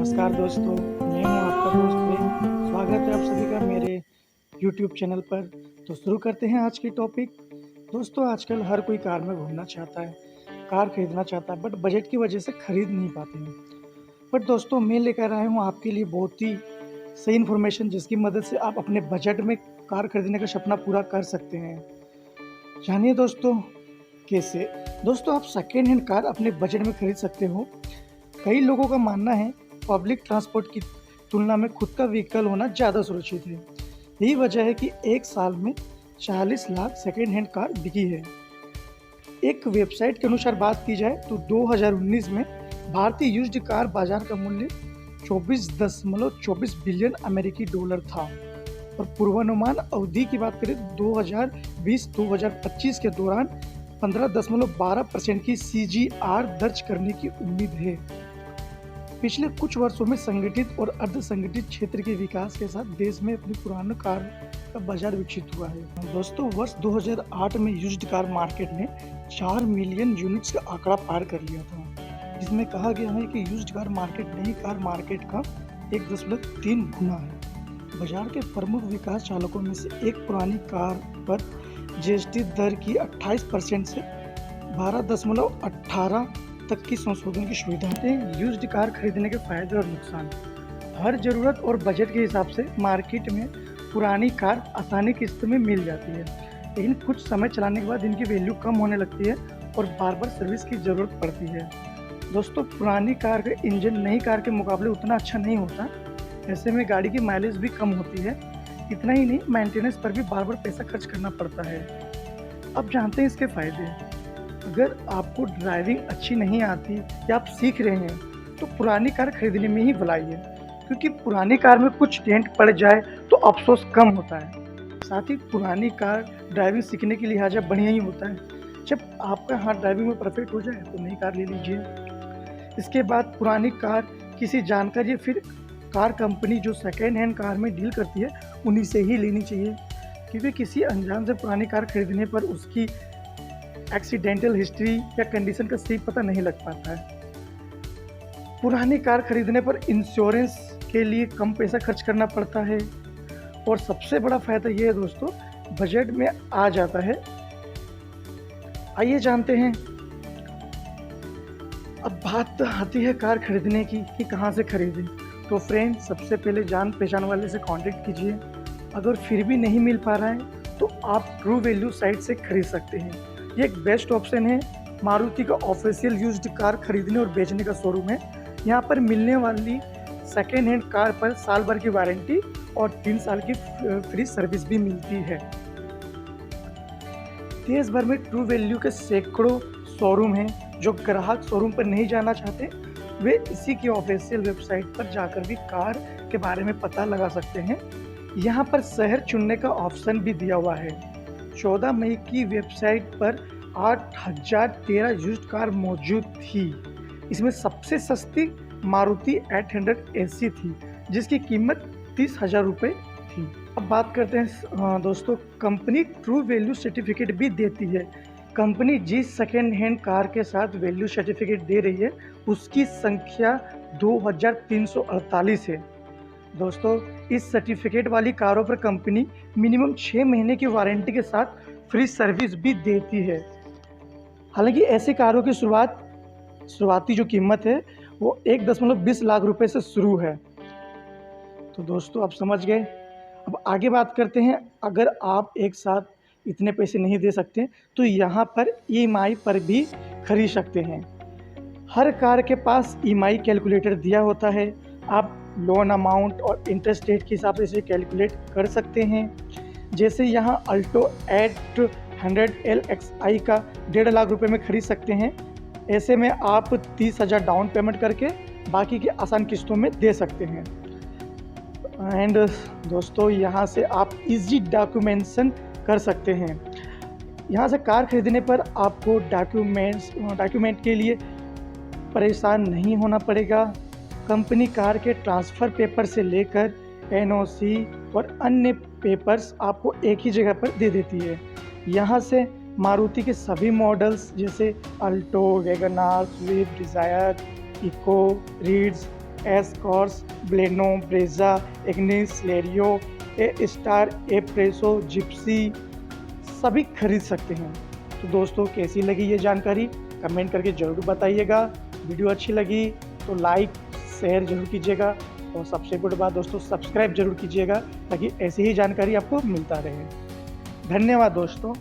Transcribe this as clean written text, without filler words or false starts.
नमस्कार दोस्तों, मैं हूं आपका दोस्त प्रेम। स्वागत है आप सभी का मेरे यूट्यूब चैनल पर। तो शुरू करते हैं आज की टॉपिक। दोस्तों, आजकल हर कोई कार में घूमना चाहता है, कार खरीदना चाहता है, बट बजट की वजह से खरीद नहीं पाते हैं। बट दोस्तों, मैं लेकर आया हूं आपके लिए बहुत ही सही इन्फॉर्मेशन, जिसकी मदद से आप अपने बजट में कार खरीदने का सपना पूरा कर सकते हैं। जानिए दोस्तों, कैसे। दोस्तों, आप सेकेंड हैंड कार अपने बजट में खरीद सकते हो। कई लोगों का मानना है पब्लिक ट्रांसपोर्ट की तुलना में खुद का व्हीकल होना ज़्यादा सुरक्षित है। यही वजह है कि एक साल में 40 लाख सेकेंड हैंड कार बिकी है। एक वेबसाइट के अनुसार बात की जाए तो 2019 में भारतीय यूज्ड कार बाजार का मूल्य 24.24 बिलियन अमेरिकी डॉलर था और पूर्वानुमान अवधि की बात करें 2020-2025 के दौरान 15.12% की CGR दर्ज करने की उम्मीद है। पिछले कुछ वर्षों में संगठित और अर्ध संगठित क्षेत्र के विकास के साथ देश में अपनी पुरानी कार का बाजार विकसित हुआ है। दोस्तों, वर्ष 2008 में यूज्ड कार मार्केट ने 4 मिलियन यूनिट्स का आंकड़ा पार कर लिया था, जिसमें कहा गया है कि यूज्ड कार मार्केट नई कार मार्केट का 1.3 गुना है। बाजार के प्रमुख विकास चालकों में से एक पुरानी कार पर GST दर की 28% से 12.18 तक की संशोधन की सुविधा है। यूज्ड कार खरीदने के फायदे और नुकसान। हर ज़रूरत और बजट के हिसाब से मार्केट में पुरानी कार आसानी किस्त में मिल जाती है, लेकिन कुछ समय चलाने के बाद इनकी वैल्यू कम होने लगती है और बार बार सर्विस की ज़रूरत पड़ती है। दोस्तों, पुरानी कार का इंजन नई कार के मुकाबले उतना अच्छा नहीं होता। ऐसे में गाड़ी की माइलेज भी कम होती है। इतना ही नहीं, मेंटेनेंस पर भी बार बार पैसा खर्च करना पड़ता है। अब जानते हैं इसके फ़ायदे। अगर आपको ड्राइविंग अच्छी नहीं आती या आप सीख रहे हैं तो पुरानी कार खरीदने में ही भलाई है, क्योंकि पुरानी कार में कुछ डेंट पड़ जाए तो अफसोस कम होता है। साथ ही पुरानी कार ड्राइविंग सीखने के लिहाजा बढ़िया ही होता है। जब आपका हाथ ड्राइविंग में परफेक्ट हो जाए तो नई कार ले लीजिए। इसके बाद पुरानी कार किसी जानकार या फिर कार कंपनी जो सेकेंड हैंड कार में डील करती है उन्हीं से ही लेनी चाहिए, क्योंकि किसी अनजान से पुरानी कार खरीदने पर उसकी एक्सीडेंटल हिस्ट्री या कंडीशन का सही पता नहीं लग पाता है। पुरानी कार खरीदने पर इंश्योरेंस के लिए कम पैसा खर्च करना पड़ता है और सबसे बड़ा फायदा ये है दोस्तों, बजट में आ जाता है। आइए जानते हैं। अब बात आती है कार खरीदने की कि कहाँ से खरीदें। तो फ्रेंड, सबसे पहले जान पहचान वाले से कांटेक्ट कीजिए। अगर फिर भी नहीं मिल पा रहा है तो आप ट्रू वैल्यू साइट से खरीद सकते हैं। ये एक बेस्ट ऑप्शन है। मारुति का ऑफिशियल यूज्ड कार खरीदने और बेचने का शोरूम है। यहाँ पर मिलने वाली सेकेंड हैंड कार पर साल भर की वारंटी और 3 साल की फ्री सर्विस भी मिलती है। देश भर में ट्रू वैल्यू के सैकड़ों शोरूम हैं। जो ग्राहक शोरूम पर नहीं जाना चाहते वे इसी की ऑफिशियल वेबसाइट पर जाकर भी कार के बारे में पता लगा सकते हैं। यहाँ पर शहर चुनने का ऑप्शन भी दिया हुआ है। 14 मई की वेबसाइट पर 8013 यूज्ड कार मौजूद थी। इसमें सबसे सस्ती मारुति 800 AC थी, जिसकी कीमत 30,000 रुपये थी। अब बात करते हैं दोस्तों, कंपनी ट्रू वैल्यू सर्टिफिकेट भी देती है। कंपनी जिस सेकेंड हैंड कार के साथ वैल्यू सर्टिफिकेट दे रही है उसकी संख्या 2348 है। दोस्तों, इस सर्टिफिकेट वाली कारों पर कंपनी मिनिमम 6 महीने की वारंटी के साथ फ्री सर्विस भी देती है। हालांकि ऐसी कारों की शुरुआती जो कीमत है वो 1.20 लाख रुपए से शुरू है। तो दोस्तों, आप समझ गए। अब आगे बात करते हैं। अगर आप एक साथ इतने पैसे नहीं दे सकते तो यहाँ पर EMI पर भी खरीद सकते हैं। हर कार के पास EMI कैलकुलेटर दिया होता है। आप लोन अमाउंट और इंटरेस्ट रेट के हिसाब से इसे कैलकुलेट कर सकते हैं। जैसे यहाँ अल्टो 800 LXI का 1.5 लाख रुपए में खरीद सकते हैं। ऐसे में आप 30,000 डाउन पेमेंट करके बाकी के आसान किस्तों में दे सकते हैं। एंड दोस्तों, यहाँ से आप इजी डॉक्यूमेंटेशन कर सकते हैं। यहाँ से कार खरीदने पर आपको डॉक्यूमेंट के लिए परेशान नहीं होना पड़ेगा। कंपनी कार के ट्रांसफ़र पेपर से लेकर NOC और अन्य पेपर्स आपको एक ही जगह पर दे देती है। यहाँ से मारुति के सभी मॉडल्स जैसे Alto, Wagon R, Swift, Dzire, Eeco, Ritz S Cross, Baleno, Brezza, Ignis, Celerio, A Star, A Presso, Gypsy सभी खरीद सकते हैं। तो दोस्तों कैसी लगी ये जानकारी कमेंट करके ज़रूर बताइएगा। वीडियो अच्छी लगी तो लाइक शेयर ज़रूर कीजिएगा और सबसे बड़ी बात दोस्तों सब्सक्राइब ज़रूर कीजिएगा ताकि ऐसी ही जानकारी आपको मिलता रहे। धन्यवाद दोस्तों।